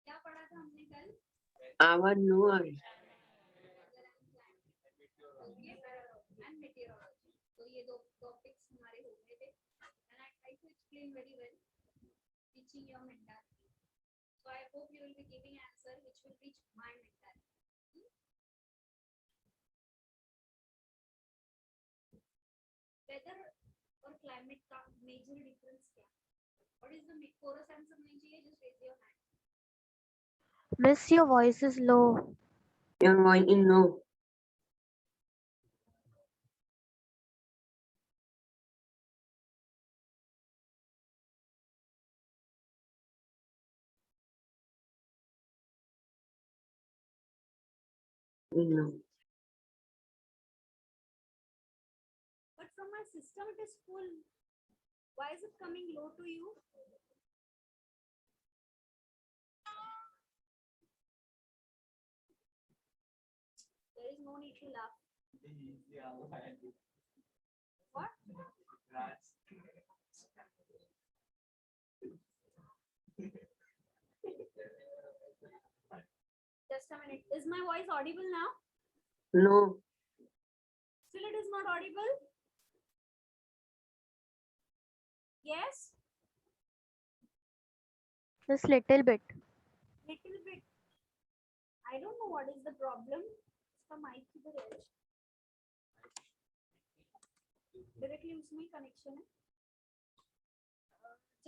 क्या पढ़ा था हमने कल? आवाज नो आ रही। And meteorology. तो ये दो टॉपिक्स हमारे हो गए थे. And I try to explain very well, teaching your mentality. So I hope you will be giving answer which will reach my mentality. Weather और climate का major difference क्या? What is the chorus answer नहीं चाहिए? Just raise your hand. Miss, your voice is low. Your voice is low. No. But from my system it is full. Why is it coming low to you? There is no need to laugh. What? Just a minute. Is my voice audible now? No. Still it is not audible? Yes? Just little bit. Little bit. I don't know what is the problem. इसका mic किधर है? Directly उसमें connection है.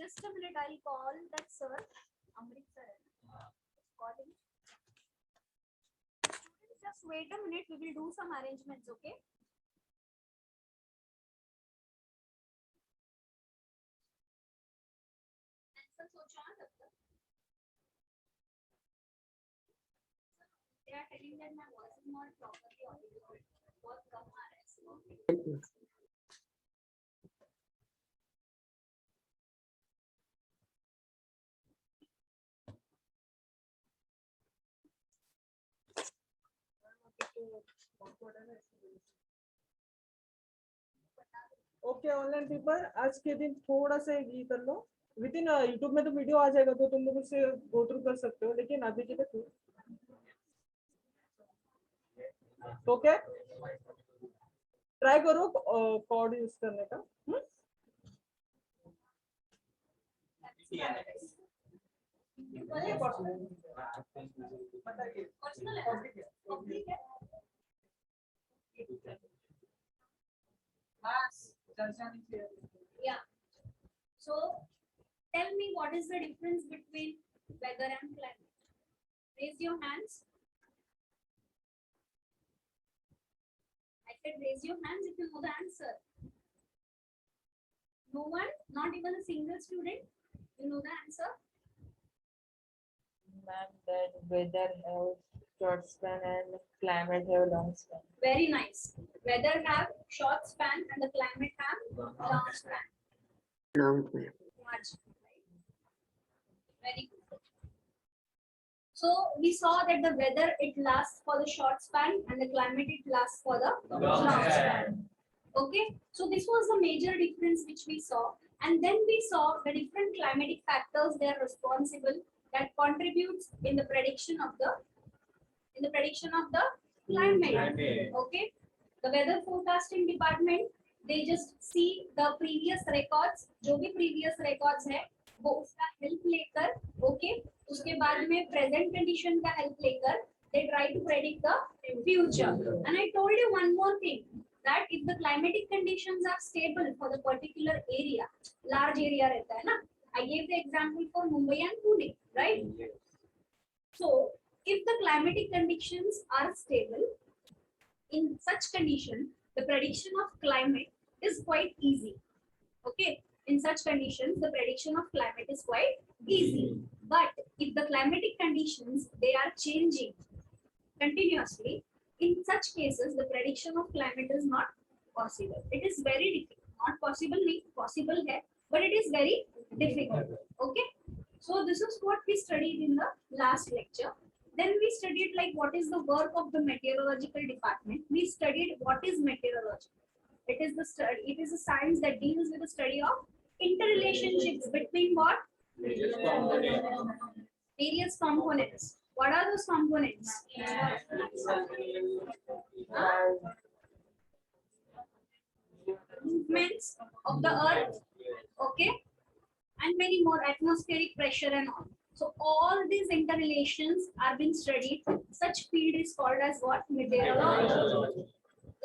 Just a minute. I'll call that sir. Amrit sir. Call him. Just wait a minute. We will do some arrangements. Okay? Answer सोचा ना तब तक. They are telling that my voice is not properly audible. बहुत कम आ रहा है. Okay online paper आज के दिन थोड़ा सा ये कर लो. विद इन यूट्यूब में तो वीडियो आ जाएगा तो तुम लोग उससे गो थ्रू कर सकते हो, लेकिन अभी के लिए ओके ट्राई करो कोड यूज करने का. Yeah. So tell me what is the difference between weather and climate? Raise your hands. I said raise your hands if you know the answer. No one? Not even a single student? You know the answer? Ma'am, that weather have short span and climate have long span. Very nice. Weather have short span and the climate have long span. Long way. Much. Very good. So we saw that the weather it lasts for the short span and the climate it lasts for the long span. Okay, so this was the major difference which we saw, and then we saw the different climatic factors they are responsible that contributes in the prediction of the climate. Okay, the weather forecasting department they just see the previous records, जो भी previous records है वो उसका help लेकर, okay, उसके बाद में present condition का help लेकर they try to predict the future. And I told you one more thing, that if the climatic conditions are stable for the particular area, large area रहता है ना, I gave the example for Mumbai and Pune, right? So if the climatic conditions are stable, in such condition the prediction of climate is quite easy. Okay, in such conditions the prediction of climate is quite easy. But if the climatic conditions they are changing continuously, in such cases the prediction of climate is not possible. It is very difficult. Not possible नहीं, possible है, but it is very difficult. Okay, So this is what we studied in the last lecture. Then we studied like what is the work of the meteorological department. We studied what is meteorology. It is the study. It is a science that deals with the study of interrelationships between what? Various components. What are those components? Movements of the earth, okay, and many more, atmospheric pressure and all. So all these interrelations are being studied. Such field is called as what? Meteorology.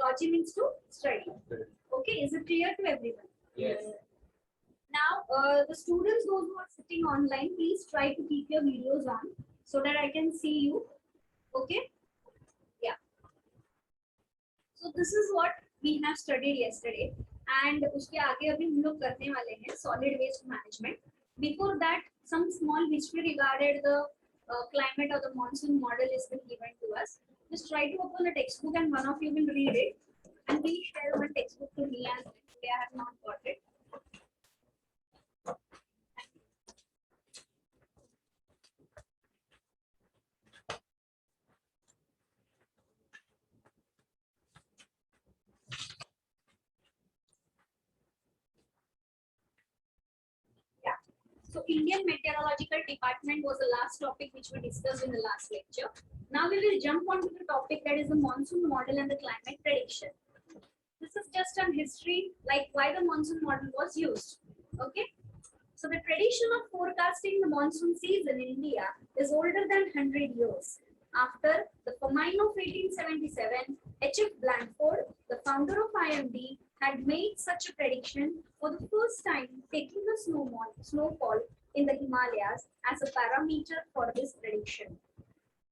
Logy means to study. Okay, is it clear to everyone? Yes. Now, the students, those who are sitting online, please try to keep your videos on so that I can see you. Okay? Yeah. So this is what we have studied yesterday, and उसके आगे अभी हम लोग करने वाले हैं solid waste management. Before that, some small history regarding the climate or the monsoon model is been given to us. Just try to open a textbook and one of you will read it, and please share one textbook to me as today I have not got it. So Indian Meteorological Department was the last topic which we discussed in the last lecture. Now we will jump on to the topic that is the monsoon model and the climate prediction. This is just on history, like why the monsoon model was used. Okay. So the tradition of forecasting the monsoon season in India is older than 100 years. After the famine of 1877, H.F. Blandford, the founder of IMD, had made such a prediction for the first time, taking the snowfall in the Himalayas as a parameter for this prediction.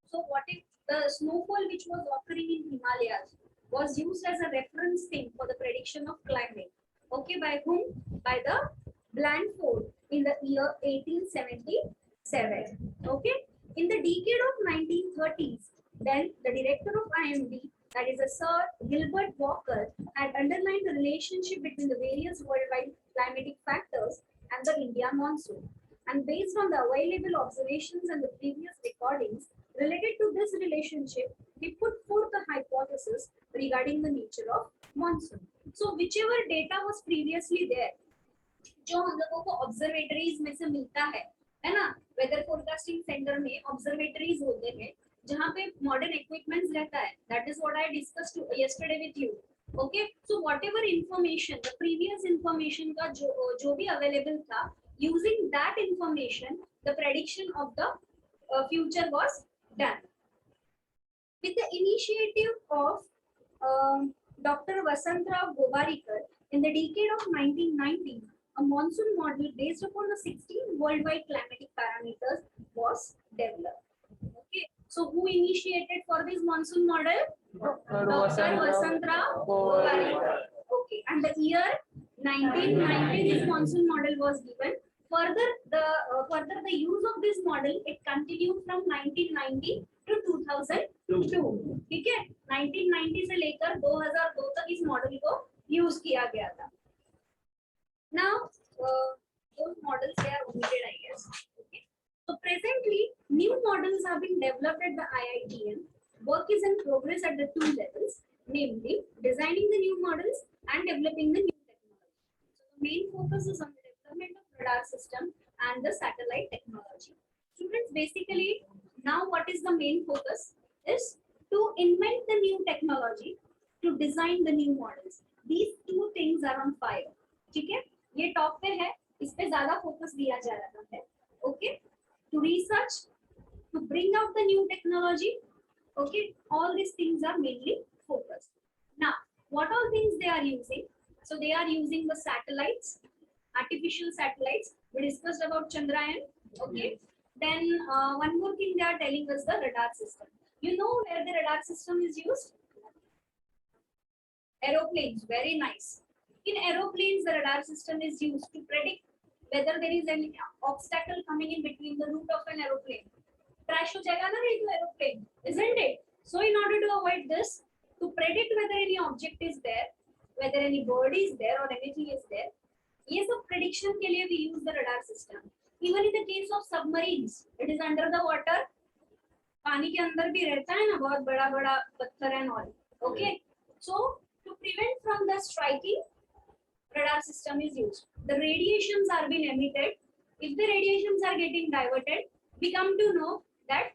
So what if the snowfall which was occurring in Himalayas was used as a reference thing for the prediction of climate? Okay, by whom? By the Blandford in the year 1877. Okay, in the decade of 1930s, then the director of IMD, that is a Sir Gilbert Walker, had underlined the relationship between the various worldwide climatic factors and the India monsoon. And based on the available observations and the previous recordings related to this relationship, he put forth a hypothesis regarding the nature of monsoon. So whichever data was previously there, जो हम लोगों को observatories में से मिलता है ना, weather forecasting centre में ऑब्जर्वेटरीज होते हैं जहां पे मॉडर्न इक्विपमेंट्स रहता है. That is what I discussed yesterday with you. Okay, so whatever information, the previous information का जो भी अवेलेबल था, using that information the prediction of the future was done with the initiative of Dr. Vasantrao Govarikar in the decade of 1990. A monsoon model based upon the 16 worldwide climatic parameters was developed. Okay, so who initiated for this monsoon model? Dr. Vasantrao Govarikar. Okay, and the year 1990 this monsoon model was given. Further the use of this model, it continued from 1990 to 2002. ठीक है, 1990 से लेकर 2002 तक इस model को use किया गया था. Now, those models, they are omitted, I guess. Okay. So presently, new models have been developed at the IITM. Work is in progress at the two levels, namely designing the new models and developing the new technology. So the main focus is on the development of radar system and the satellite technology. Students, basically, now what is the main focus is to invent the new technology, to design the new models. These two things are on fire. ठीक है, ये top पे है, इस पे ज्यादा focus दिया जा रहा है. Okay, to research, to bring out the new technology. Okay, all this things are mainly focused. Now what all things they are using? So they are using the satellites, artificial satellites. We discussed about Chandrayaan. Okay, then one more thing they are telling us, the radar system. You know where the radar system is used? Aeroplanes. Very nice. In aeroplanes, the radar system is used to predict whether there is any obstacle coming in between the route of an aeroplane. Crash हो जाएगा ना ये तो aeroplane, isn't it? So in order to avoid this, to predict whether any object is there, whether any bird is there or anything is there, ये सब prediction के लिए we use the radar system. Even in the case of submarines, it is under the water. पानी के अंदर भी रहता है ना बहुत बड़ा बड़ा पत्थर and all. Okay, so to prevent from the striking, radar system is used. The radiations are being emitted. If the radiations are getting diverted, we come to know that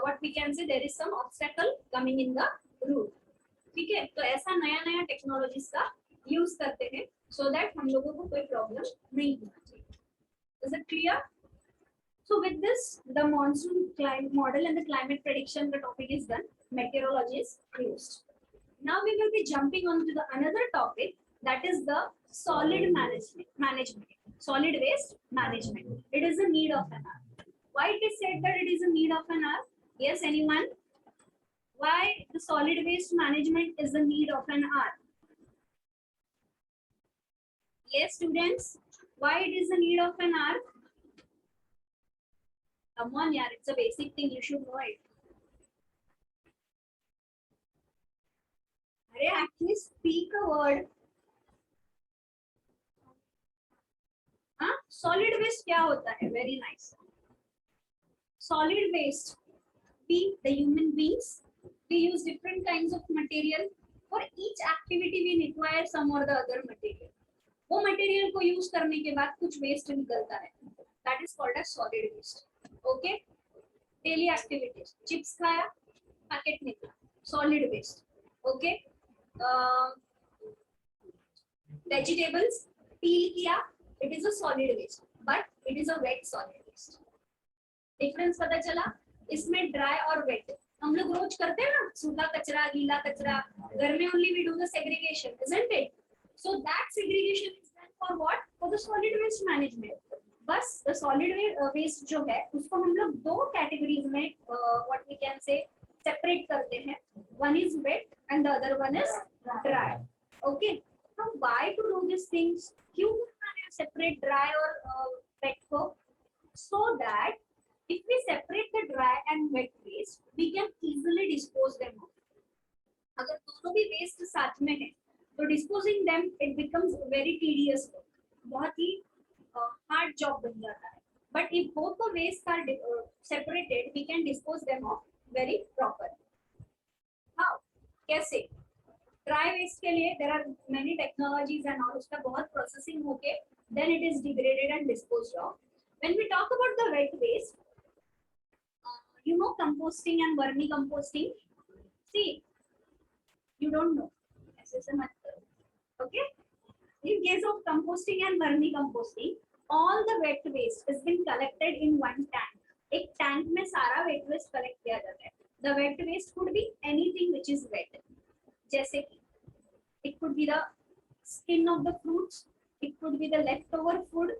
what we can say, there is some obstacle coming in the route. ठीक है, तो ऐसा नया नया technologies का use करते हैं so that हम लोगों को कोई प्रॉब्लम नहीं होना चाहिए. Is it clear? So with this, the monsoon climate model and the climate prediction, the topic is done. Meteorology is used. Now we will be jumping on to the another topic, that is the solid management. Solid waste management. It is a need of an hour. Why it is said that it is a need of an hour? Yes, anyone? Why the solid waste management is a need of an hour? Yes, students. Why it is a need of an hour? Come on, yaar, it's a basic thing. You should know it. Arey, actually speak a word. हाँ, solid waste क्या होता है? Very nice. Solid waste. We, the human beings, we use different kinds of material. For each activity, we require some or the other material. वो material को use करने के बाद कुछ waste निकलता है. That is called as solid waste. Okay? Daily activities. Chips खाया, packet निकला. Solid waste. Okay? Vegetables, peel किया. It is a solid waste, but it is a wet solid waste. Difference पता चला? इसमें dry और wet. हम लोग रोज करते हैं ना, सूखा कचरा, गीला कचरा. घर में only we do the segregation, isn't it? So that segregation is done for what? For the solid waste management. बस the solid waste जो है, उसको हम लोग दो categories में what we can say separate करते हैं. One is wet and the other one is dry. Okay. Now why to do these things? क्यों हमें separate dry और wet को? So that if we separate the dry and wet waste, we can easily dispose them of. अगर दोनों भी waste साथ में है, तो disposing them it becomes very tedious work. बहुत ही hard job बन जाता है. But if both the waste are separated, we can dispose them of very properly. How? कैसे? Dry waste के लिए there are many technologies and all, उसका बहुत processing होके then it is degraded and disposed of. When we talk about the wet waste, you know composting and vermicomposting. See, you don't know. ऐसे मत करो. Okay? In case of composting and vermicomposting, all the wet waste has been collected in one tank. एक tank में सारा wet waste collect किया जाता है. The wet waste could be anything which is wet. जैसे कि it could be the skin of the fruits, it could be the leftover food.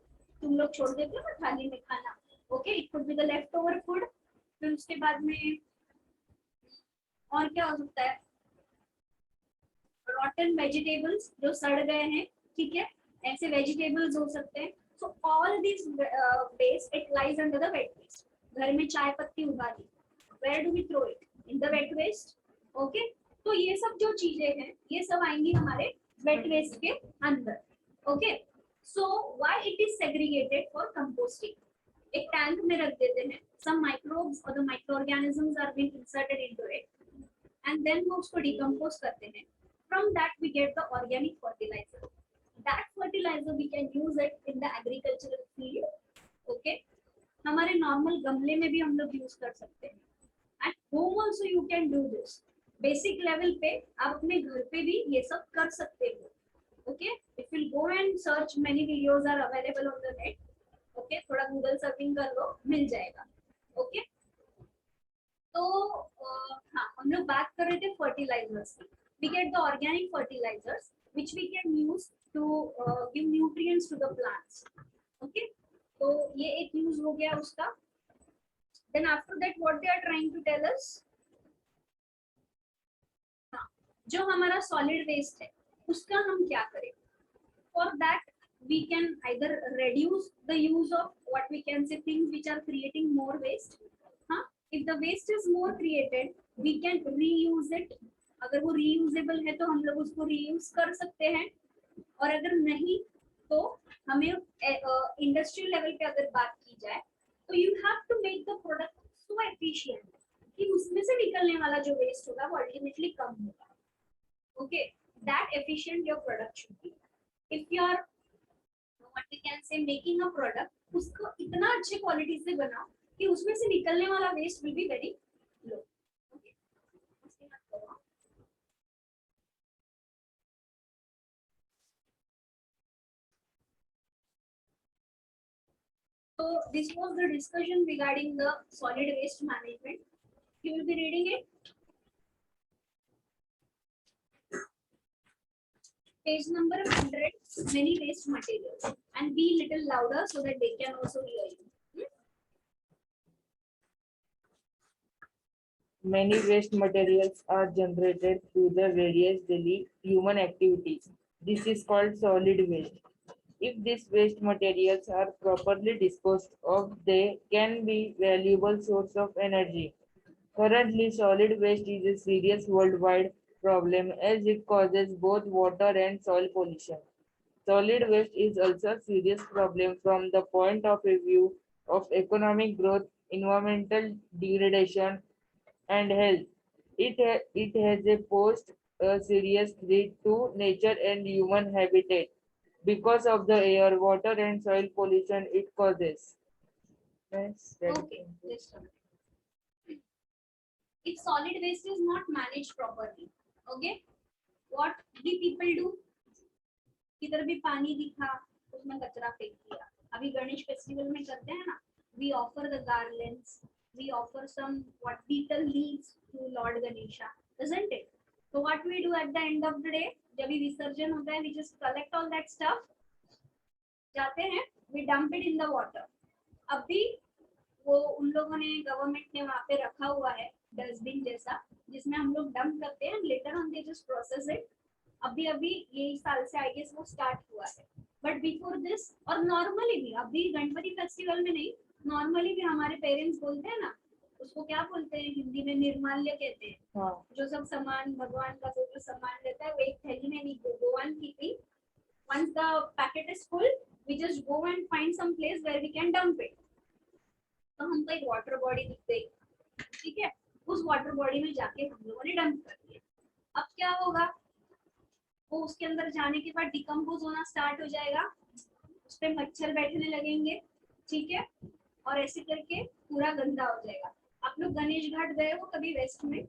तुम लोग छोड़ देते हो ना थाली में खाना. Okay, it could be the leftover food. फिर उसके बाद में और क्या हो सकता है? Rotten vegetables जो सड़ गए हैं, ठीक है? ऐसे vegetables हो सकते हैं. So all these waste it lies under the wet waste. घर में चाय पत्ती उगा दी. Where do we throw it? In the wet waste. Okay? तो ये सब जो चीजें हैं, ये सब आएंगी हमारे wet waste के अंदर. Okay? So why it is segregated for composting? एक टैंक में रख देते हैं. Some microbes or the microorganisms are being inserted into it, and then वो उसको decompose करते हैं. From that we get the organic fertilizer. That fertilizer we can use it in the agricultural field. Okay? हमारे normal गमले में भी हम लोग use कर सकते हैं. At home also you can do this. Basic level पे आप अपने घर पे भी ये सब कर सकते हो. Okay? If you go and search, many videos are available on the net. Okay? थोड़ा Google सर्फिंग कर लो, मिल जाएगा. Okay? तो हाँ, हम लोग बात कर रहे थे fertilizers की. We get the organic fertilizers which we can use to give nutrients to the plants. Okay? तो ये एक use हो गया उसका. Then after that, what they are trying to tell us? हाँ, जो हमारा solid waste है, उसका हम क्या करें? For that, we can either reduce the use of what we can say things which are creating more waste. हाँ, if the waste is more created, we can reuse it. अगर वो reusable है तो हम लोग उसको reuse कर सकते हैं. और अगर नहीं तो हमें इंडस्ट्रियल लेवल पे अगर बात की जाए तो you have to make the product so efficient कि उसमें से निकलने वाला जो वेस्ट होगा वो अल्टीमेटली कम होगा. Okay, that efficient your product should be. If you are what we can say making a product, उसको इतना अच्छे क्वालिटी से बनाओ कि उसमें से निकलने वाला waste will be very low. Okay, उसके बाद करो. So this was the discussion regarding the solid waste management. You will be reading it. Page number 100, many waste materials, and be little louder so that they can also hear you. Many waste materials are generated through the various daily human activities. This is called solid waste. If these waste materials are properly disposed of, they can be valuable source of energy. Currently, solid waste is a serious worldwide problem as it causes both water and soil pollution. Solid waste is also a serious problem from the point of view of economic growth, environmental degradation, and health. It has a posed a serious threat to nature and human habitat because of the air, water, and soil pollution it causes. Yes, that is Okay, this one. If solid waste is not managed properly, okay, what do people do? किधर भी पानी दिखा उसमें कचरा फेंक दिया. अभी Ganesh festival में करते हैं ना, we offer the garlands, we offer some what betel leaves to Lord Ganesha, isn't it? So what we do at the end of the day, जब भी विसर्जन होता है, we just collect all that stuff, जाते हैं, we dump it in the water. अभी वो उन लोगों ने गवर्नमेंट ने वहाँ पे रखा हुआ है डस्टबिन जैसा, जिसमें हम लोग डंप करते हैं, later on they just process it. अभी अभी यही साल से आई गेस वो स्टार्ट हुआ है. बट बिफोर दिस, और नॉर्मली भी अभी गणपति फेस्टिवल में नहीं, नॉर्मली भी हमारे पेरेंट्स बोलते हैं ना, उसको क्या बोलते हैं हिंदी में, निर्माल्य कहते हैं. हाँ. जो सब सामान भगवान का जो सामान रहता है वो एक थैली में नहीं go on keeping. once the packet is full, we just go and find some place where we can dump it. तो हमको एक वाटर बॉडी दिख गई, ठीक है, उस वाटर बॉडी में जाके हम लोगों ने डंप कर दिया. अब क्या होगा, वो उसके अंदर जाने के बाद डिकम्पोज होना स्टार्ट हो जाएगा, उस पे मच्छर बैठने लगेंगे, ठीक है, और ऐसे करके पूरा गंदा हो जाएगा. आप लोग गणेश घाट गए हो कभी वेस्ट में?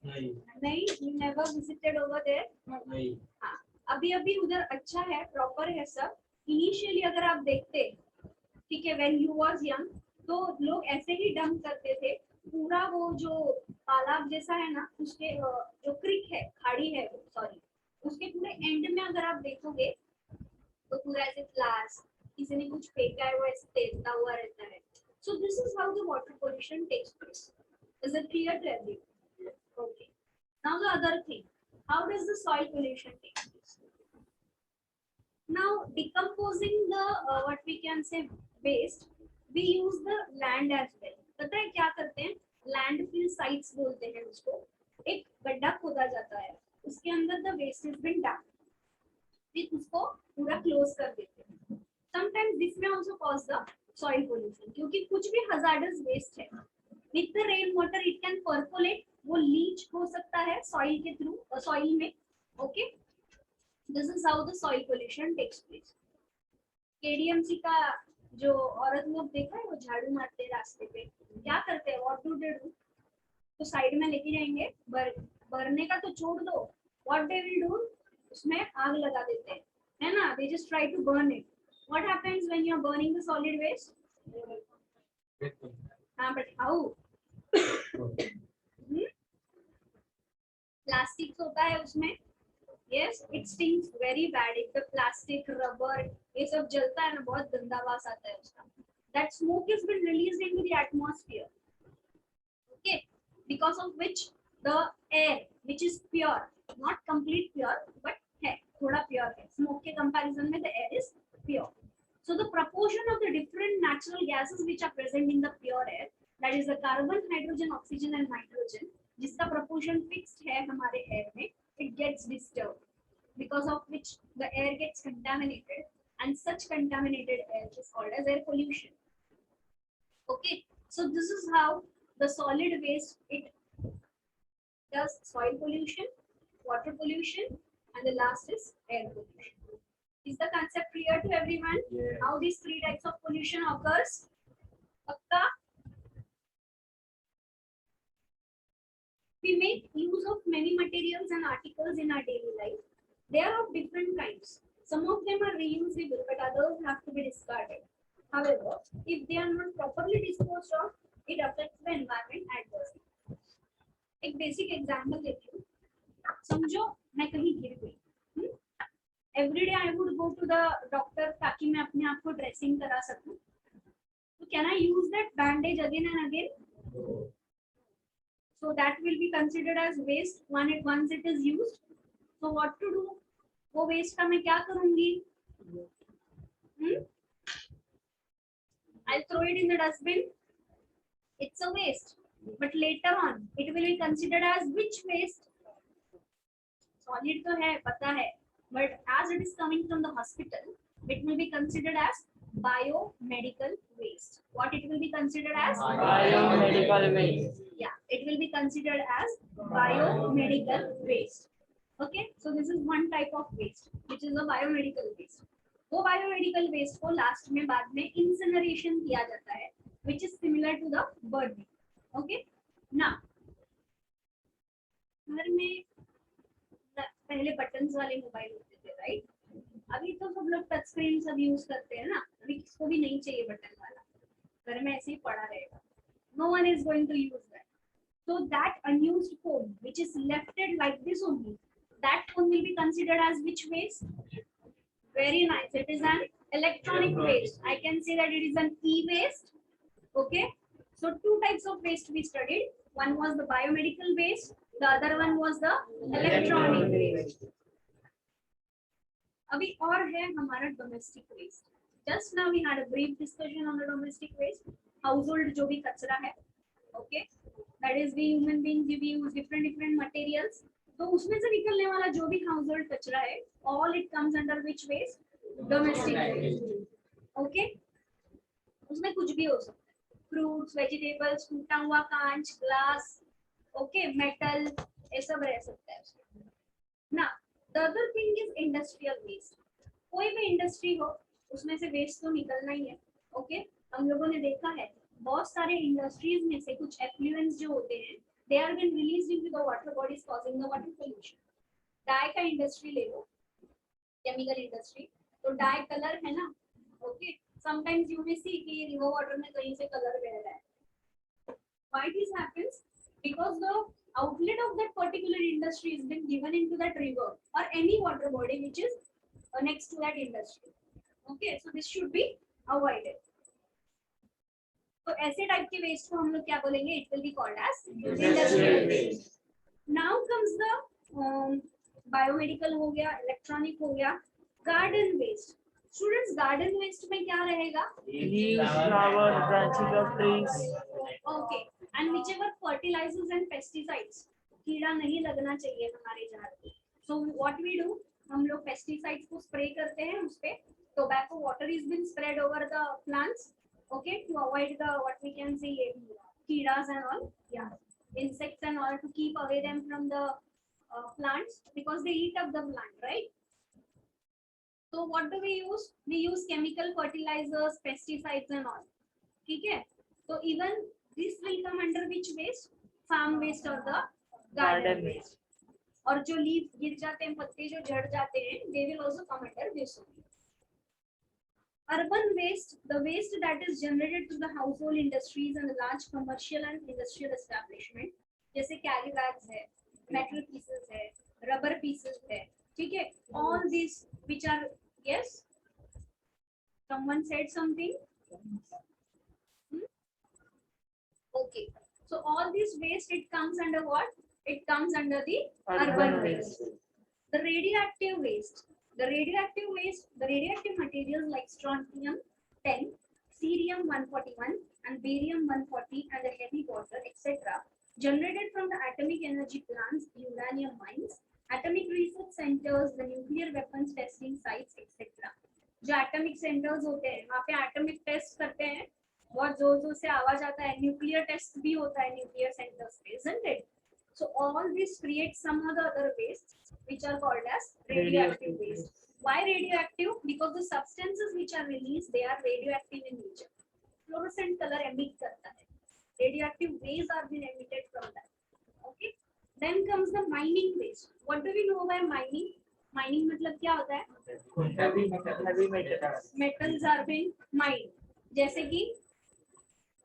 नहीं, you never visited over there? नहीं. हाँ, अभी अभी उधर अच्छा है, प्रॉपर है सब. इनिशियली अगर आप देखते, ठीक है, when you was young, तो लोग ऐसे ही डंप करते थे. पूरा वो जो तालाब जैसा है ना, उसके जो क्रिक है, खाड़ी है, सॉरी, उसके पूरे एंड में अगर आप देखोगे तो पूरा ऐसे फ्लावर्स, किसी ने कुछ फेंका है वो ऐसे तैरता हुआ रहता है. So this is how the water pollution takes place. Is it clear to everyone? Okay. Now the other thing, how does the soil pollution take place? Now decomposing the what we can say waste, we use the land as well. पता है क्या करते हैं? Landfill sites बोलते हैं उसको. एक गड्ढा खोदा जाता है, उसके अंदर the waste has been dumped. फिर उसको पूरा क्लोज कर देते हैं. Sometimes this may also cause the soil pollution, क्योंकि कुछ भी hazardous waste है. With the rain water it can percolate, वो लीच हो सकता है soil के through, soil में. Okay, this is how the soil pollution takes place. KDMC का जो औरत लोग देखा है, वो झाड़ू मारते हैं रास्ते पे, क्या करते हैं, what do they do? तो साइड में लेके जाएंगे, भरने का तो छोड़ दो, what they will do, उसमें आग लगा देते हैं, है ना, they just try to burn it. What happens when you are burning the solid waste? हाँ, but how? प्लास्टिक होता है उसमें. Yes, it stings very bad. If the plastic, rubber, ये सब जलता है ना, बहुत गंदा वास आता है उसका. That smoke has been released into the atmosphere. Okay, because of which the air, which is pure, not complete pure, but है, थोड़ा pure है. Smoke के comparison में the air is pure. So the proportion of the different natural gases which are present in the pure air, that is the carbon, hydrogen, oxygen and nitrogen, जिसका proportion fixed है हमारे air में, it gets disturbed, because of which the air gets contaminated and such contaminated air is called as air pollution. Okay, so this is how the solid waste, it does soil pollution, water pollution, and the last is air pollution. Is the concept clear to everyone? How these three types of pollution occurs? Pakka? We make use of many materials and articles in our daily life. They are of different kinds. Some of them are reusable, but others have to be discarded. However, if they are not properly disposed of, it affects the environment adversely. एक basic example देती हूँ. समझो मैं कहीं गिर गई. Every day I would go to the doctor ताकि मैं अपने आप को ड्रेसिंग करा सकूं. So can I use that bandage again and again? So that will be considered as waste once it is used. So what to do? वो waste का मैं क्या करूँगी? I'll throw it in the dustbin. It's a waste. But later on, it will be considered as which waste? Solid तो है, पता है. But as it is coming from the hospital, it will be considered as biomedical waste. What it will be considered as? Biomedical waste. Yeah, it will be considered as biomedical waste. Okay, so this is one type of waste, which is a biomedical waste. वो biomedical waste को last में बाद में incineration किया जाता है, which is similar to the burning. Okay, now घर में पहले बटन्स वाले मोबाइल होते थे, राइट? अभी तो सब लोग टच स्क्रीन सब यूज करते हैं ना. अभी किसको भी नहीं चाहिए बटन वाला, घर में ऐसे ही पड़ा रहेगा. No one is going to use that. So that unused phone, which is left like this only, that phone will be considered as which waste? Very nice. It is an electronic waste. I can say that it is an e-waste. Okay. So two types of waste we studied. One was the biomedical waste. The other one was the electronic waste. अभी और है हमारा domestic waste. Just now we had a brief discussion on the domestic waste. Household जो भी कचरा है, okay, that is we human beings we use different materials. तो उसमें से निकलने वाला जो भी household कचरा है, all it comes under which waste? Domestic waste. Okay, उसमें कुछ भी हो सकता है. Fruits, vegetables, टूटा हुआ कांच, glass, okay, metal, ये सब रह सकता है. Now, the other thing is industrial waste. कोई भी इंडस्ट्री हो, उसमें से वेस्ट तो निकलना ही है. ओके, हम लोगों ने देखा है बहुत सारे इंडस्ट्रीज में से कुछ एफ्लुएंट्स जो होते हैं, they are been released into the water bodies causing the water pollution. Dye का इंडस्ट्री ले लो, केमिकल इंडस्ट्री, तो डाई कलर है ना. Okay, sometimes you may see कि रिवर वाटर में कहीं से कलर बह रहा है. Why this happens? Because the outlet of that particular industry has been given into that river or any water body which is next to that industry. Okay, so this should be avoided. तो ऐसे type के waste को हम लोग क्या बोलेंगे? It will be called as industrial waste. Now comes the biomedical हो गया, electronic हो गया, garden waste. Students, garden waste में क्या रहेगा? Leaves, flowers, branches of trees. Okay, and whichever fertilizers and pesticides, कीड़ा नहीं लगना चाहिए हमारे झाड़ पे. So what we do, हम लोग pesticides को spray करते हैं उस पे. Tobacco water is been spread over the plants, okay, to avoid the what we can say कीड़ाs and all, yeah, insects and all, to keep away them from the plants because they eat up the plant, right? So what do we use? We use chemical fertilizers, pesticides and all. ठीक है? So even this will come under which waste? Farm waste or the garden waste. और जो leaf गिर जाते हैं, पत्ते जो झड़ जाते हैं, they will also come under this only. Urban waste, the waste that is generated through the household industries and the large commercial and industrial establishment, जैसे carry bags है, metal pieces है, rubber pieces है, ठीक है? All these which are, yes, someone said something. Okay, so all this waste, it comes under what? It comes under the urban waste. The radioactive waste. The radioactive materials like strontium-10, cerium-141, and barium-140, and the heavy water, etc., generated from the atomic energy plants, uranium mines, atomic research centers, the nuclear weapons testing sites, etc. जो atomic centres होते हैं वहाँ पे atomic test करते हैं, बहुत जोर जोर से आवाज आता है, न्यूक्लियर टेस्ट भी होता है न्यूक्लियर सेंटर्स पे, isn't it? So all this creates some other waste which are called as radioactive waste. Why radioactive? Because the substances which are released, they are radioactive in nature. Fluorescent color emit karta hai. Radioactive rays are being emitted from that. Okay. Then comes the mining waste. What do we know by mining? Mining मतलब क्या होता है? heavy metals, Metals are being mined. जैसे कि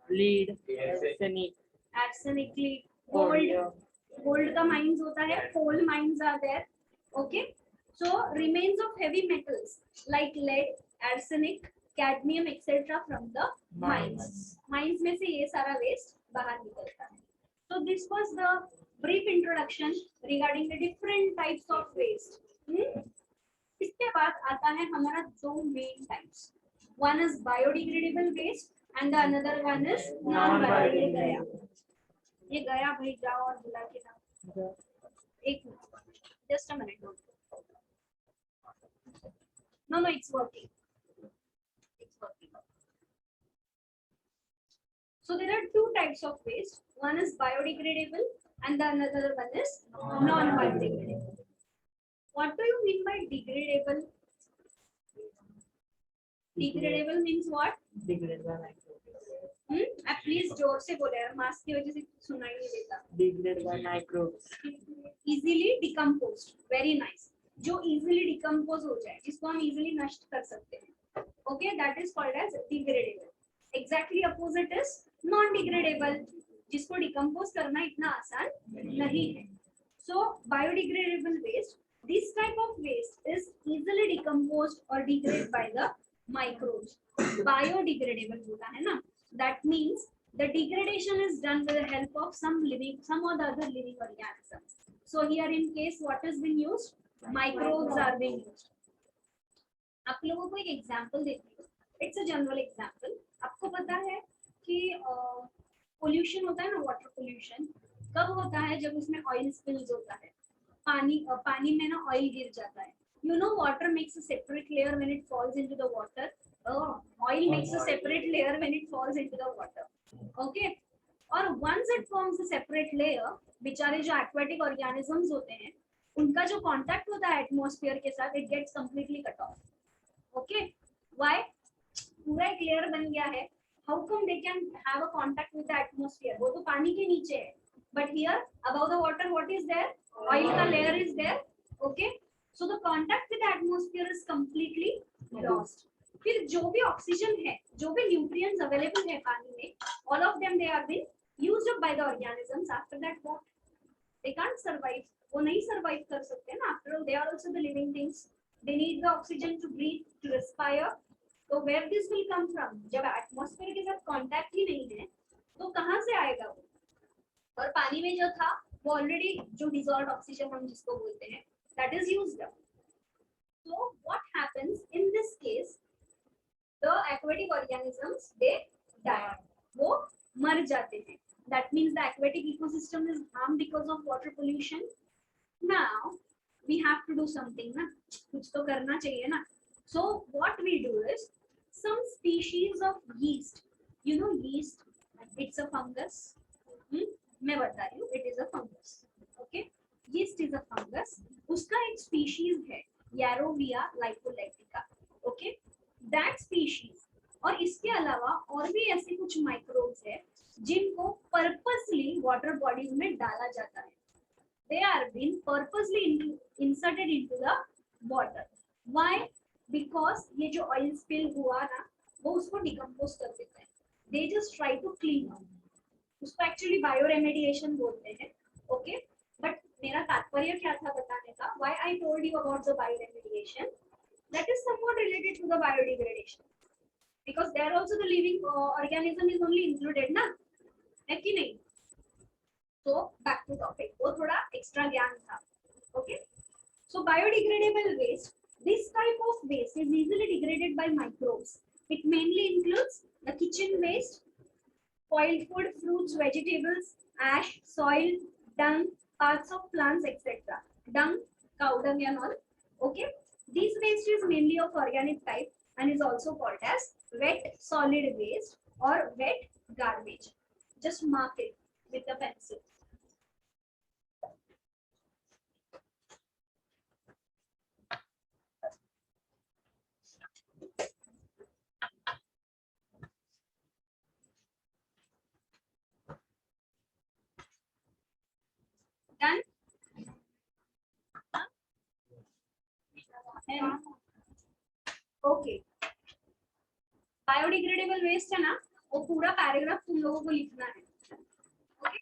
lead, arsenic, arsenic, gold, gold. Gold का mines होता है, coal mines are there. Okay. So remains of heavy metals like lead, arsenic, cadmium, etc. from the mines. Mines में से ये सारा waste बाहर निकलता है. So this was the brief introduction regarding the different types of waste. इसके बाद आता है हमारा दो main types. One is biodegradable waste and the another one is non-biodegradable. ये गया भाई, जाओ और बुला के लाओ. एक minute, just a minute. No, it's working. It's working. So there are two types of waste. One is biodegradable and the another one is non-biodegradable. What do you mean by degradable? Degradable means what? degraded by microbes, आप please जोर से बोले यार, mask की वजह से सुनाई नहीं देता. degraded by microbes, Easily decomposed. Very nice. जो easily decompose हो जाए, जिसको हम easily नष्ट कर सकते हैं. Okay, that is called as degradable. Exactly opposite is non-degradable, जिसको decompose करना इतना आसान नहीं है. So biodegradable waste, this type of waste is easily decomposed or degraded by the microbes. Biodegradable होता है ना, that means the degradation is done with the help of some or the other living organisms. So here in case what is being used, microbes are being used. आप लोगों को एक example देती हूँ. It's a general example. आपको पता है कि पोल्यूशन होता है ना, वाटर पोल्यूशन कब होता है? जब उसमें ऑयल स्पिल्स होता है, पानी में ना ऑयल गिर जाता है. You know, water makes a separate layer when it falls into the water. Oil makes a separate layer when it falls into the water. Okay. और once it forms a separate layer, बेचारे जो aquatic organisms होते हैं, उनका जो contact होता है atmosphere के साथ, it gets completely cut off. Okay. Why? पूरा एक layer बन गया है. How come they can have a contact with the atmosphere? वो तो पानी के नीचे है. But here above the water, what is there? Oil का layer is there. Okay. So the contact with the atmosphere is completely lost. फिर जो भी ऑक्सीजन है, जो भी न्यूट्रिएंट्स अवेलेबल है पानी में, all of them they have been used up by the organisms. After that what? They can't survive. वो नहीं survive कर सकते ना. After all, they are also the living things. They need the oxygen to breathe, to respire. So where this will come from? जब atmosphere के साथ contact ही नहीं है, तो कहाँ से आएगा वो? और पानी में जो था, वो already जो dissolved oxygen हम जिसको बोलते हैं, that is used up. So what happens in this case? The aquatic organisms they die. वो मर जाते हैं. That means the aquatic ecosystem is harmed because of water pollution. Now we have to do something ना, कुछ तो करना चाहिए ना. So what we do is some species of yeast. You know yeast? It's a fungus. मैं बता रही हूँ. It is a fungus. Okay. Yeast is a fungus. उसका एक species है Yarovia lipolectica. Okay. That species और इसके अलावा और भी ऐसे कुछ microbes है जिनको purposely water bodies में डाला जाता है. They are being purposely inserted into the water. Why? Because ये जो oil spill हुआ ना, वो उसको decompose कर देता है. They just try to clean up. उसको actually bioremediation बोलते हैं. Okay. But मेरा तात्पर्य क्या था बताने का? Why I told you about the bioremediation? That is somewhat related to the biodegradation, because there also the living organism is only included ना, है कि नहीं? So back to topic. वो थोड़ा extra ज्ञान था. Okay. So biodegradable waste. This type of waste is easily degraded by microbes. It mainly includes the kitchen waste, spoiled food, fruits, vegetables, ash, soil, dung, parts of plants, etc. Dung, cow dung and all. Okay. This waste is mainly of organic type. and is also called as wet solid waste or wet garbage. Just mark it with a pencil. Done? Okay biodegradable waste है ना, वो पूरा paragraph तुम लोगों को लिखना है. Okay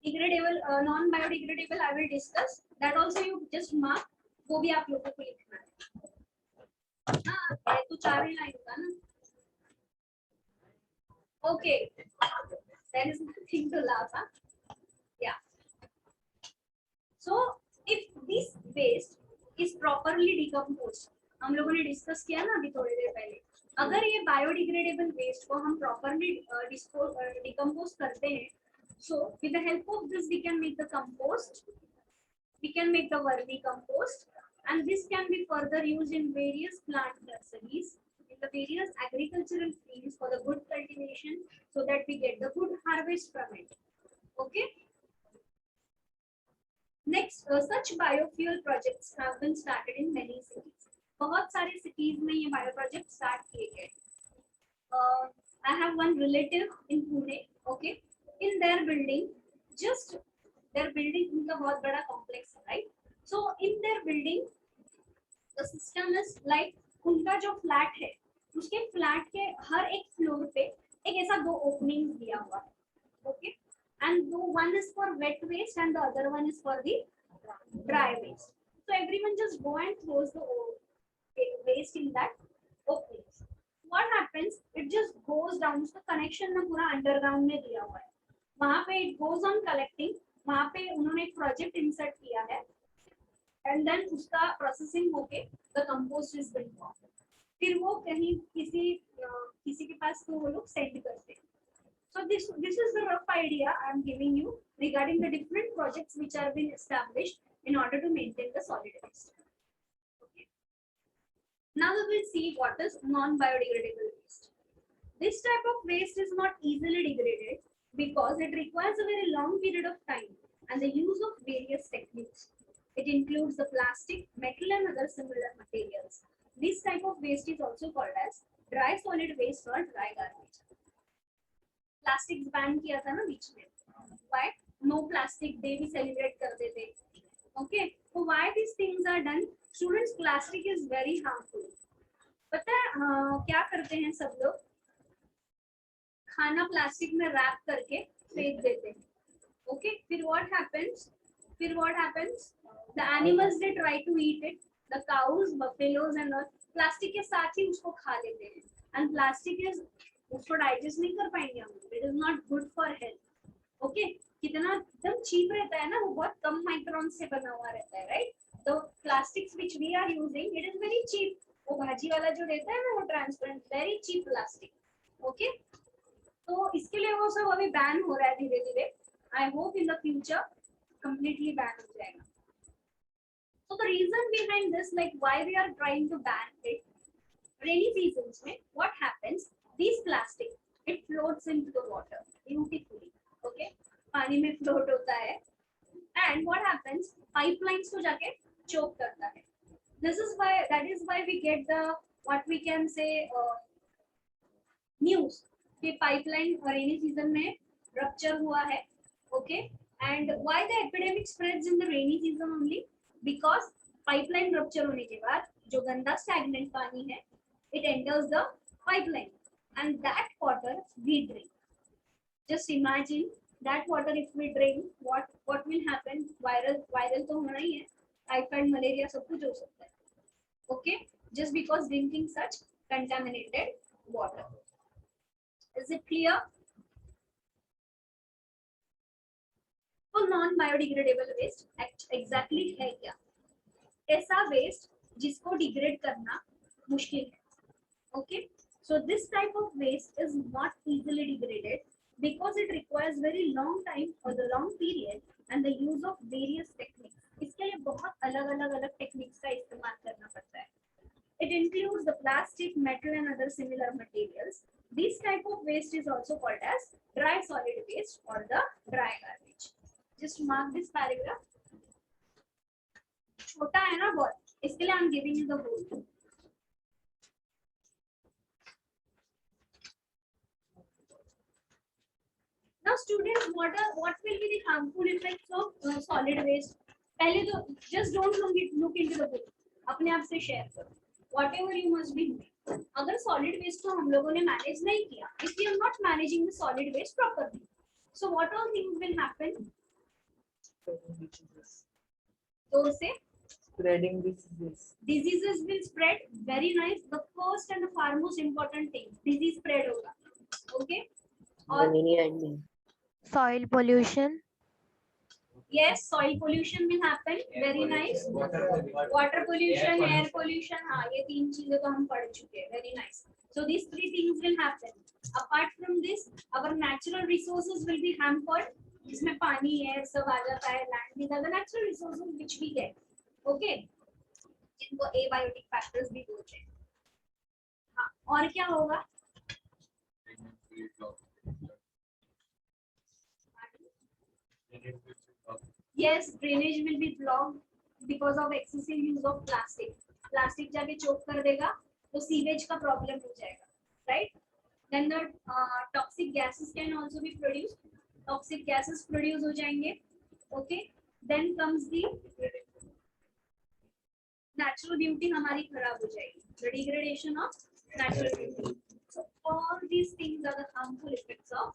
degradable non biodegradable I will discuss that also, you just mark, वो भी आप लोगों को लिखना है. हाँ तो 4 ही लाइन होगा ना. Okay there is nothing to laugh. Yeah so if this waste is properly decomposed, हम लोगों ने डिस्कस किया ना अभी थोड़ी देर पहले, अगर ये बायोडिग्रेडेबल वेस्ट को हम प्रॉपर्ली डिकम्पोज करते हैं, so with the help of this we can make the compost, we can make the vermi compost, and this can be further used in various plant nurseries, in the various agricultural fields for the good cultivation, so that we get the good harvest from it. Okay. Next, such biofuel projects have been started in many cities. बहुत सारे cities में ये bio project start किए गए. I have one relative in Pune. Okay, in their building, just their building उनका बहुत बड़ा complex है, right? So in their building, the system is like उनका जो flat है, उसके flat के हर एक floor पे एक ऐसा 2 openings दिया हुआ है. Okay, and one is for wet waste and the other one is for the dry waste. So everyone just go and throws the waste in that openings. What happens? It just goes down. उसका connection ना पूरा underground में दिया हुआ है. वहाँ पे it goes on collecting. वहाँ पे उन्होंने एक प्रोजेक्ट इंसर्ट किया है, एंड देन उसका प्रोसेसिंग होके the compost is being formed. फिर वो कहीं किसी के पास तो वो लोग सेंड करते हैं. So this is the rough idea I am giving you regarding the different projects which are been established in order to maintain the solid waste. Okay, now we will see what is non biodegradable waste. This type of waste is not easily degraded because it requires a very long period of time and the use of various techniques. It includes the plastic, metal and other similar materials. This type of waste is also called as dry solid waste or dry garbage. Plastics ban किया था ना बीच में. Why? No plastic day भी celebrate करते थे. Okay, so why these things are done? Students, plastic is very harmful. पता है क्या करते हैं सब लोग? खाना प्लास्टिक में रैप करके फेंक देते हैं. ओके, फिर what happens the animals they try to eat it, the cows, buffaloes and all plastic के साथ ही उसको खा लेते हैं. एंड प्लास्टिक इज, उसको डाइजेस्ट नहीं कर पाएंगे हम. It is not good for health. Okay, कितना एकदम चीप रहता है ना, वो बहुत कम माइक्रोन से बना हुआ रहता है, right? The plastics which we are using, it is very cheap. वो भाजी वाला जो रहता है ना, वो transparent, very cheap plastic. Okay, तो इसके लिए वो सब अभी बैन हो रहा है धीरे धीरे. I hope in the future completely ban हो जाएगा. So the reason behind this, like why we are trying to ban it, rainy seasons में what happens? These plastic, it floats into the water beautifully. Okay, पानी में float होता है. And what happens? Pipelines को जाके choke करता है. That is why we get the what we can say news. कि पाइपलाइन रेनी सीजन में रप्चर हुआ है. Okay, and why the epidemic spreads in the rainy season only? Because pipeline rupture होने के बाद जो गंदा स्टैग्नेंट पानी है, it enters the pipeline and that water we drink. Just imagine that water if we drink, what will happen? Viral तो होना ही है, टाइफाइड, मलेरिया सब कुछ हो सकता है. Okay, just because drinking such contaminated water. Is it clear? तो non biodegradable waste exactly है क्या? ऐसा वेस्ट जिसको डिग्रेड करना मुश्किल है. Okay, so this type of waste is not easily degraded because it requires very long time or the long period and the use of various techniques. इसके लिए बहुत अलग अलग टेक्निक्स का इस्तेमाल करना पड़ता है. It includes the plastic, metal, and other similar materials. This type of waste is also called as dry solid waste or the dry garbage. Just mark this paragraph. छोटा है ना बहुत, इसके लिए I'm giving you the whole. Now students, what will be the harmful effects of solid waste? पहले तो just don't look into the book. अपने आप से share करो. Whatever you must be doing. अगर solid waste को हम लोगों ने manage नहीं किया, if we are not managing the solid waste properly, so what all things will happen? तो से Spreading diseases. diseases will spread. Very nice. The first and the far most important thing, disease spread होगा. Okay. और Malaria and Soil pollution. yes, soil pollution will happen. Very nice. Water pollution, air pollution. हाँ, ये तीन चीजें तो हम पढ़ चुके हैं. Very nice. So these three things will happen. Apart from this, our natural resources will be hampered. जिसमें पानी, air सब आ जाता है. Land, these are the natural resources which we get. Okay. जिनको abiotic factors भी बोलते हैं. हाँ, और क्या होगा? Yes, drainage will be blocked because of excessive use of plastic. Plastic जाके choke कर देगा, तो sewage का problem हो जाएगा, right? Then the toxic gases can also be produced. Toxic gases produce हो जाएंगे, okay? Then comes the natural beauty हमारी खराब हो जाएगी. The degradation of natural beauty. So all these things are the harmful effects of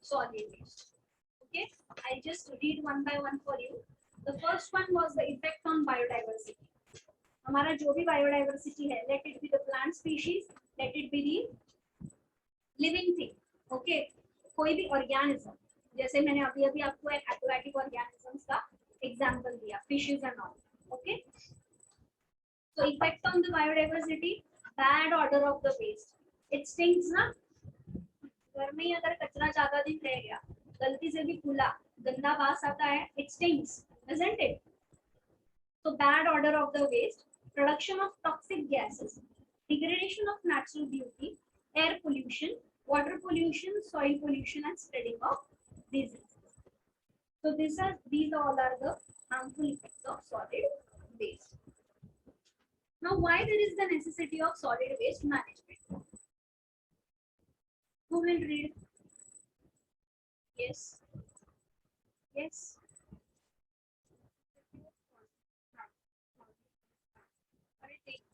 solid waste. Okay, I just read one by one for you. The first one was the effect on biodiversity. हमारा जो भी biodiversity है, let it be the plant species, let it be the living thing. Okay, कोई भी organism, जैसे मैंने अभी आपको एक aquatic organisms का example दिया, fishes and all. Okay, so effect on the biodiversity, bad odor of the waste. It stinks ना. घर में ही अगर कचरा ज्यादा दिन रह गया, गलती से भी खुला, गंदा वास आता है, it stinks, isn't it? So bad odor of the waste, production of toxic gases, degradation of natural beauty, air pollution, water pollution, soil pollution, and spreading of diseases. So these all are the harmful effects of solid waste. Now, why there is the necessity of solid waste management? Who will read? Yes. Yes.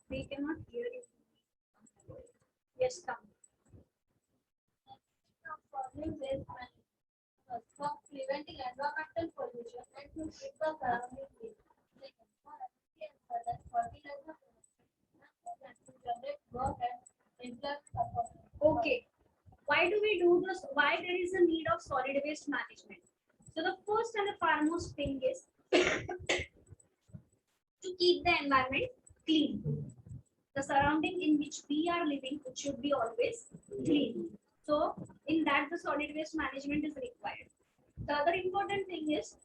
They cannot hear you. Yes, come. For preventing environmental pollution and to keep the surrounding clean. Okay. Why do we do this? Why there is a need of solid waste management? So the first and the foremost thing is to keep the environment clean. The surrounding in which we are living, it should be always clean. So in that the solid waste management is required. The other important thing is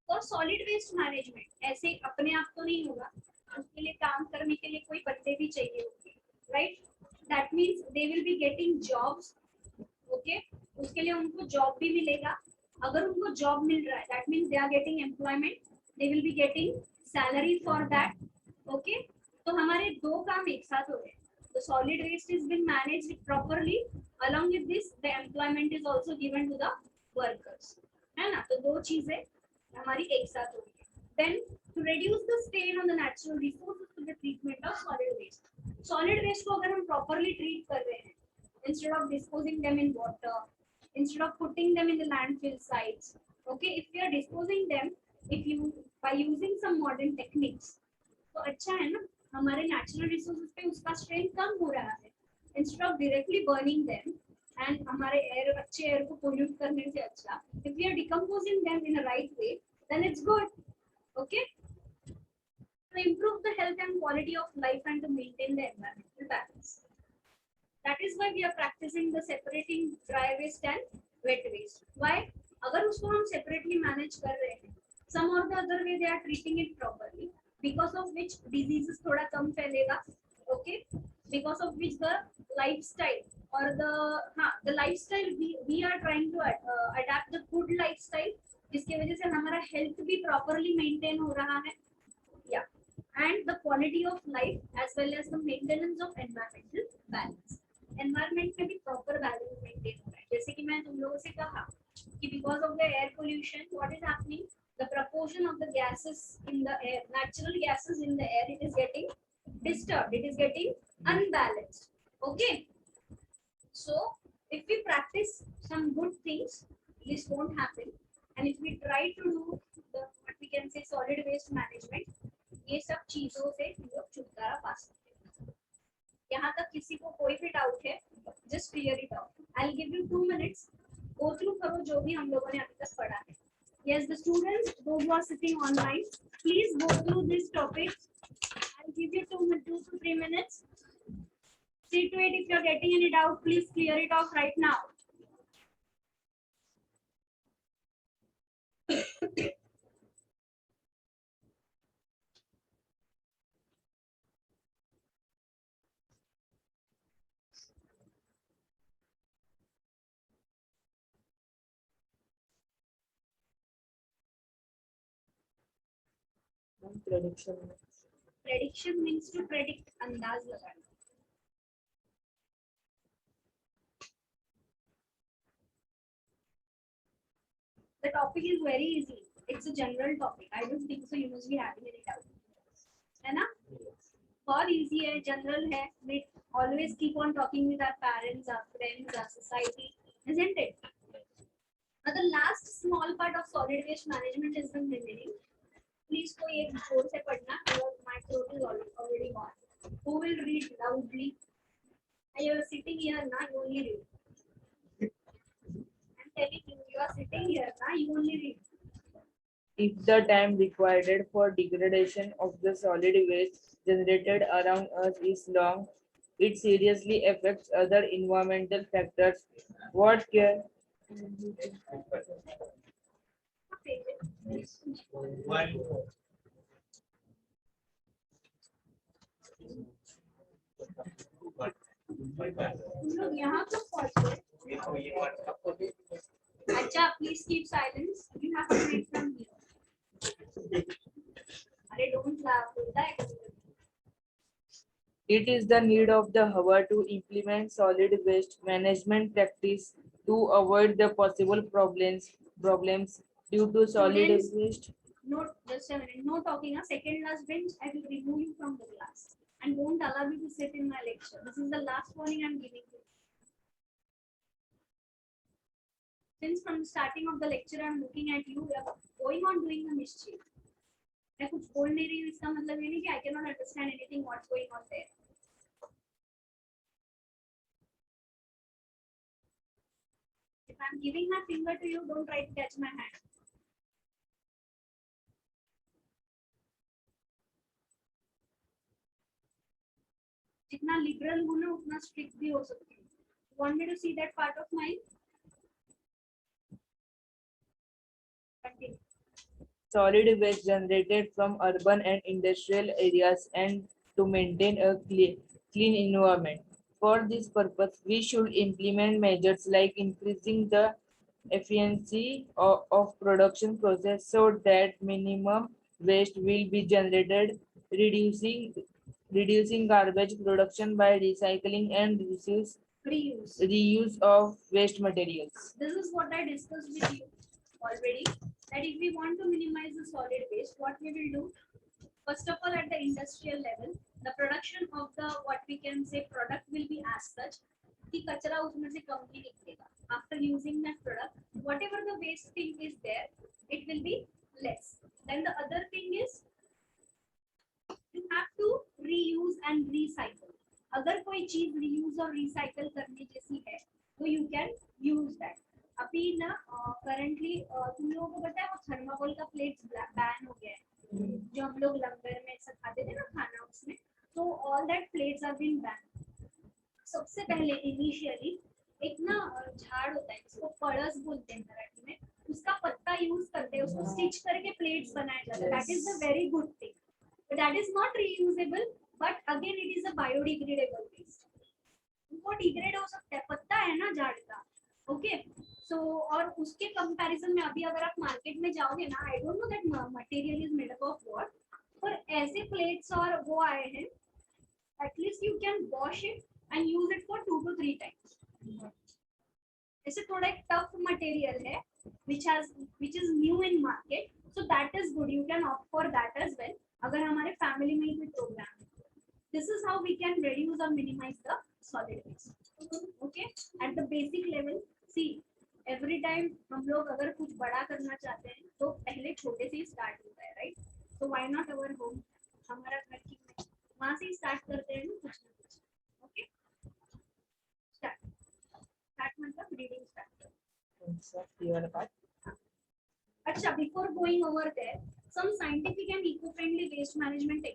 for solid waste management, ऐसे अपने आप तो नहीं होगा, उसके लिए काम करने के लिए कोई बंदे भी चाहिए होंगे, right? That means they will be getting jobs, okay? उसके लिए उनको जॉब भी मिलेगा. अगर उनको जॉब मिल रहा है, that means they are getting employment. They will be getting salary for that, okay? तो हमारे दो काम एक साथ हो रहे हैं. The solid waste is being managed properly. Along with this, the employment is also given to the workers. है ना? तो दो चीजें हमारी एक साथ हो रही है. Then to reduce the strain on the natural resources to the treatment of solid waste. Solid waste को अगर हम properly treat कर रहे हैं, instead of disposing them in water, instead of putting them in the landfill sites, okay, if we are disposing them, by using some modern techniques, तो अच्छा है ना, हमारे natural resources पे उसका strain कम हो रहा है. Instead of directly burning them and हमारे अच्छे air को pollute करने से अच्छा, if we are decomposing them in a right way, then it's good, okay? To improve the health and quality of life and to maintain the environmental balance. That is why we are practicing the separating dry waste and wet waste. Why? अगर उसको हम separately manage कर रहे हैं, some or the other way they are treating it properly. Because of which diseases थोड़ा कम फैलेगा. Okay, because of which the lifestyle और the lifestyle we are trying to adapt the good lifestyle, जिसकी वजह से हमारा हेल्थ भी properly maintain हो रहा है. या and the quality of life as well as the maintenance of environmental balance. Environment में भी proper balance maintain हो रहा है. जैसे कि मैं तुम लोगों से कहा कि because of the air pollution, what is happening? The proportion of the gases in the air, natural gases in the air, it is getting disturbed. It is getting unbalanced. Okay. So if we practice some good things, this won't happen. And if we try to do the what we can say solid waste management, ये सब चीजों से हम लोग छुटकारा पा सकते हैं. यहाँ तक किसी को कोई भी डाउट है, just clear it out. I will give you 2 minutes. Go through करो जो भी हम लोगों ने अभी तक पढ़ा है. Yes, the students those who are sitting online, please go through this topic. I'll give you 2 to 3 minutes. See to it, if you're getting any doubt, please clear it off right now. Prediction. Prediction means to predict, अंदाज लगाना. The topic is very easy. It's a general topic. I don't think so you must be having any doubt. है ना? बहुत easy है, general है. We always keep on talking with our parents, our friends, our society, isn't it? Now the last small part of solid waste management is the remaining. Please कोई एक जोर से पढ़ना. My throat is already gone. Who will read loudly? You are sitting here now. You only read. I'm telling you, you are sitting here now. You only read. If the time required for degradation of the solid waste generated around us is long, it seriously affects other environmental factors. What care? तुम लोग यहाँ कब पहुँचे? अच्छा, please keep silence. You have to read from here. अरे don't laugh. बोलता है कभी. It is the need of the hour to implement solid waste management practice to avoid the possible problems due to solid Students. waste. No, just a minute. No talking. Second last bench, I will remove you from the class and won't allow you to sit in my lecture. This is the last warning I'm giving you. Since from the starting of the lecture, I'm looking at you. You are going on doing the mischief. मैं कुछ बोल नहीं रही हूँ, इसका मतलब ये नहीं कि I cannot understand anything what's going on there. If I'm giving my finger to you, don't try to catch my hand. जितना liberal हूँ ना, उतना strict भी हो सकती हूँ. Want me to see that part of mine? Continue. Solid waste generated from urban and industrial areas and to maintain a clean environment. For this purpose, we should implement measures like increasing the efficiency of production process so that minimum waste will be generated, reducing garbage production by recycling and reuse of waste materials. This is what I discussed with you already. That if we want to minimize the solid waste, what we will do? First of all, at the industrial level, the production of the what we can say product will be as such कि कचरा उसमें से कम ही निकलेगा. After using that product, whatever the waste thing is there, it will be less. Then the other thing is you have to reuse and recycle. अगर कोई चीज reuse और recycle करने जैसी है, तो you can use that. अभी ना currently तुम लोगों को पता है वो थर्माकोल का प्लेट्स बैन हो गया है, जो हम लोग लंगर में सब खाते थे ना खाना उसमें, तो all that plates are being banned. सबसे पहले इनिशियली एक ना झाड़ होता है जिसको पड़स बोलते हैं मराठी में, उसका पत्ता यूज करते हैं, उसको स्टिच करके प्लेट्स बनाए जाते हैं. That is the very good thing. that is not reusable, but again it is a biodegradable waste. वो डिग्रेड हो सकता है, पत्ता है ना झाड़ का, ओके. सो और उसके कंपैरिजन में अभी अगर आप मार्केट में जाओगे ना, I don't know that material is made up of what, पर ऐसे प्लेट्स और वो आए हैं, at least you can wash it and use it for 2 to 3 times. ऐसे थोड़ा एक टफ मटेरियल है which is new in market, so that is good, you can opt for that as well. अगर हमारे फैमिली में ही कोई प्रोग्राम है, this is how we can reduce or minimize the solid waste. Okay, at the basic level, see every time हम लोग अगर कुछ बड़ा करना चाहते हैं तो पहले छोटे से ही स्टार्ट होता है, right? so why not our home, हमारा घर की वहां से ही स्टार्ट करते हैं ना कुछ ना कुछ. ओके, स्टार्ट मतलब रीडिंग स्टार्ट. अच्छा, before going over there, some scientific and eco-friendly waste management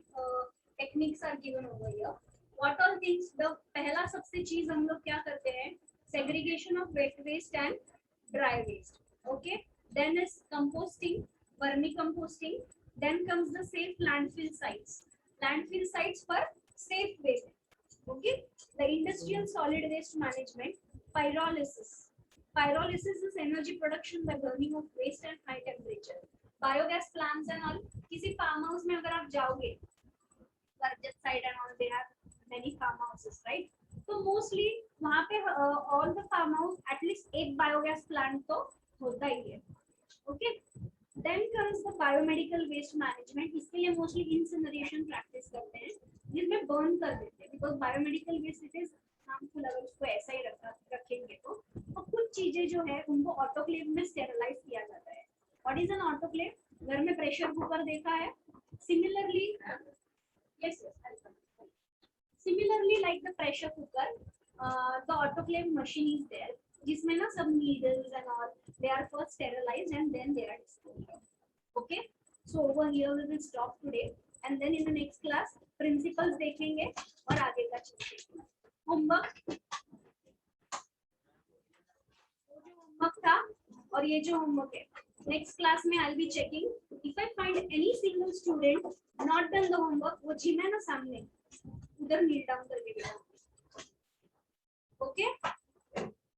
techniques are given over here. What all things? The पहला सबसे चीज हम लोग क्या करते हैं? Segregation of wet waste and dry waste. Okay. Then is composting, vermicomposting. Then comes the safe landfill sites. Landfill sites for safe waste. Okay. The industrial solid waste management. Pyrolysis. Pyrolysis is energy production by burning of waste at high temperature. Biogas plants and all. किसी farm house में अगर आप जाओगे, Karjat side and all, they have many farm houses, right? So mostly वहाँ पे all the farm house at least एक biogas plant तो होता ही है. Okay. Then comes the biomedical waste management. इसके लिए mostly incineration practice करते हैं, जिसमें burn कर देते हैं, because biomedical waste it is harmful अगर उसको ऐसा ही रखेंगे तो. और कुछ चीजें जो है उनको ऑटोक्लेव में स्टेरलाइज किया जाता है. What is an autoclave? घर में प्रेशर कुकर देखा है? Similarly, yes, similarly like the pressure cooker, the autoclave machine is there, जिसमें ना सब needles and all they are first sterilized and then they are disposed. Okay, so over here we will stop today and then in the next class principles देखेंगे और आगे का चीज देखेंगे. Homework था और ये जो होमवर्क है, नेक्स्ट क्लास में I be checking if I find any single student not done the homework, वो जिम है ना सामने, उधर नील डाउन करके बैठाऊंगी. ओके,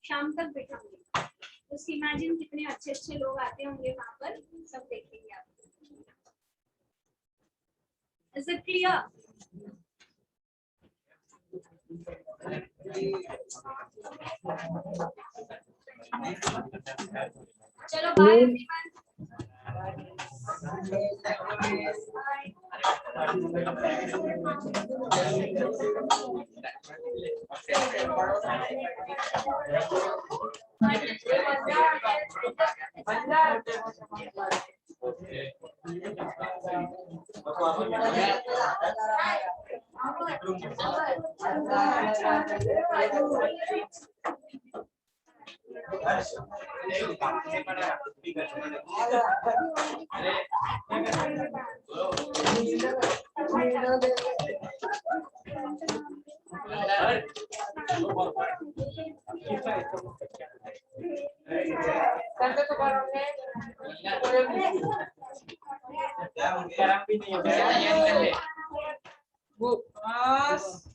शाम तक बैठाऊंगी. तो इमेजिन कितने अच्छे अच्छे लोग आते होंगे वहां पर, सब देखेंगे आप. Is it clear? चलो बाय एवरीवन. Bu, Mas.